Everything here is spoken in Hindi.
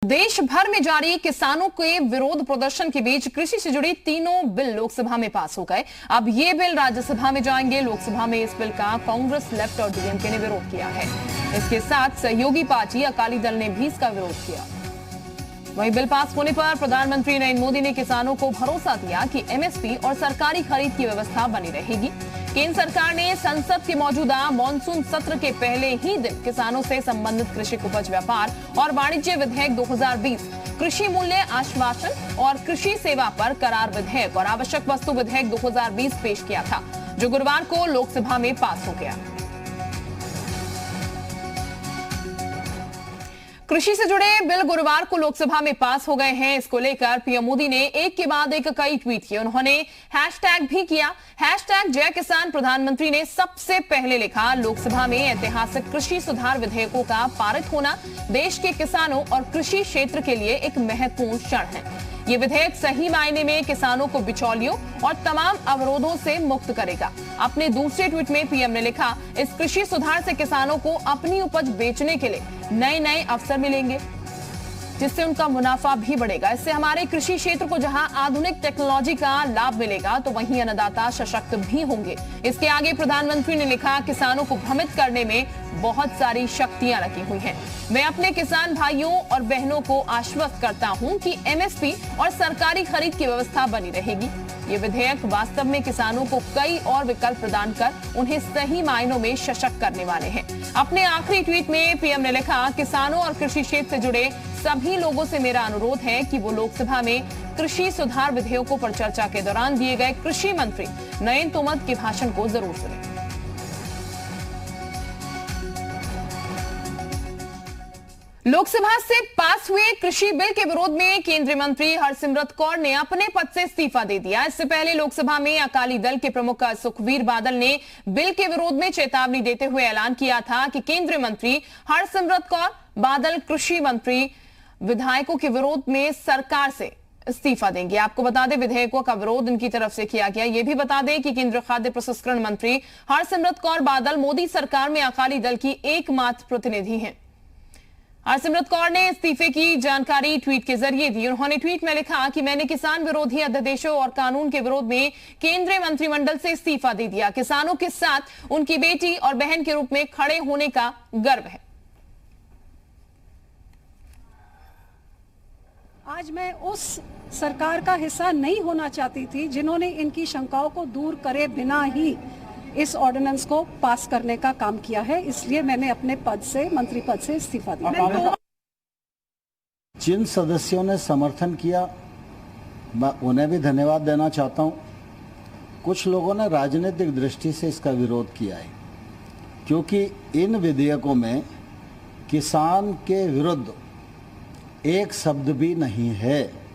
देश भर में जारी किसानों के विरोध प्रदर्शन के बीच कृषि से जुड़ी तीनों बिल लोकसभा में पास हो गए। अब ये बिल राज्यसभा में जाएंगे। लोकसभा में इस बिल का कांग्रेस, लेफ्ट और डीएमके ने विरोध किया है। इसके साथ सहयोगी पार्टी अकाली दल ने भी इसका विरोध किया। वहीं बिल पास होने पर प्रधानमंत्री नरेंद्र मोदी ने किसानों को भरोसा दिया कि एमएसपी और सरकारी खरीद की व्यवस्था बनी रहेगी। केंद्र सरकार ने संसद के मौजूदा मॉनसून सत्र के पहले ही दिन किसानों से संबंधित कृषि उपज व्यापार और वाणिज्य विधेयक 2020, कृषि मूल्य आश्वासन और कृषि सेवा पर करार विधेयक और आवश्यक वस्तु विधेयक 2020 पेश किया था, जो गुरुवार को लोकसभा में पास हो गया। कृषि से जुड़े बिल गुरुवार को लोकसभा में पास हो गए हैं। इसको लेकर पीएम मोदी ने एक के बाद एक कई ट्वीट किए। उन्होंने हैशटैग भी किया, हैशटैग जय किसान। प्रधानमंत्री ने सबसे पहले लिखा, लोकसभा में ऐतिहासिक कृषि सुधार विधेयकों का पारित होना देश के किसानों और कृषि क्षेत्र के लिए एक महत्वपूर्ण क्षण है। ये विधेयक सही मायने में किसानों को बिचौलियों और तमाम अवरोधों से मुक्त करेगा। अपने दूसरे ट्वीट में पीएम ने लिखा, इस कृषि सुधार से किसानों को अपनी उपज बेचने के लिए नए अवसर मिलेंगे, जिससे उनका मुनाफा भी बढ़ेगा। इससे हमारे कृषि क्षेत्र को जहां आधुनिक टेक्नोलॉजी का लाभ मिलेगा, तो वहीं अन्नदाता सशक्त भी होंगे। इसके आगे प्रधानमंत्री ने लिखा, किसानों को भ्रमित करने में बहुत सारी शक्तियां लगी हुई हैं। मैं अपने किसान भाइयों और बहनों को आश्वस्त करता हूं कि एमएसपी और सरकारी खरीद की व्यवस्था बनी रहेगी। ये विधेयक वास्तव में किसानों को कई और विकल्प प्रदान कर उन्हें सही मायनों में सशक्त करने वाले हैं। अपने आखिरी ट्वीट में पीएम ने लिखा, किसानों और कृषि क्षेत्र से जुड़े सभी लोगों से मेरा अनुरोध है कि वो लोकसभा में कृषि सुधार विधेयकों पर चर्चा के दौरान दिए गए कृषि मंत्री नरेंद्र तोमर के भाषण को जरूर सुनें। लोकसभा से पास हुए कृषि बिल के विरोध में केंद्रीय मंत्री हरसिमरत कौर ने अपने पद से इस्तीफा दे दिया। इससे पहले लोकसभा में अकाली दल के प्रमुख सुखबीर बादल ने बिल के विरोध में चेतावनी देते हुए ऐलान किया था कि केंद्रीय मंत्री हरसिमरत कौर बादल कृषि मंत्री विधायकों के विरोध में सरकार से इस्तीफा देंगे। आपको बता दें, विधेयकों का विरोध इनकी तरफ से किया गया। यह भी बता दें कि केंद्रीय खाद्य प्रसंस्करण मंत्री हरसिमरत कौर बादल मोदी सरकार में अकाली दल की एकमात्र प्रतिनिधि हैं। हरसिमरत कौर ने इस्तीफे की जानकारी ट्वीट के जरिए दी। उन्होंने ट्वीट में लिखा कि मैंने किसान विरोधी अध्यादेशों और कानून के विरोध में केंद्रीय मंत्रिमंडल से इस्तीफा दे दिया। किसानों के साथ उनकी बेटी और बहन के रूप में खड़े होने का गर्व है। आज मैं उस सरकार का हिस्सा नहीं होना चाहती थी जिन्होंने इनकी शंकाओं को दूर करे बिना ही इस ऑर्डिनेंस को पास करने का काम किया है। इसलिए मैंने अपने पद से, मंत्री पद से इस्तीफा दिया। जिन सदस्यों ने समर्थन किया, मैं उन्हें भी धन्यवाद देना चाहता हूं। कुछ लोगों ने राजनीतिक दृष्टि से इसका विरोध किया है, क्योंकि इन विधेयकों में किसान के विरुद्ध एक शब्द भी नहीं है।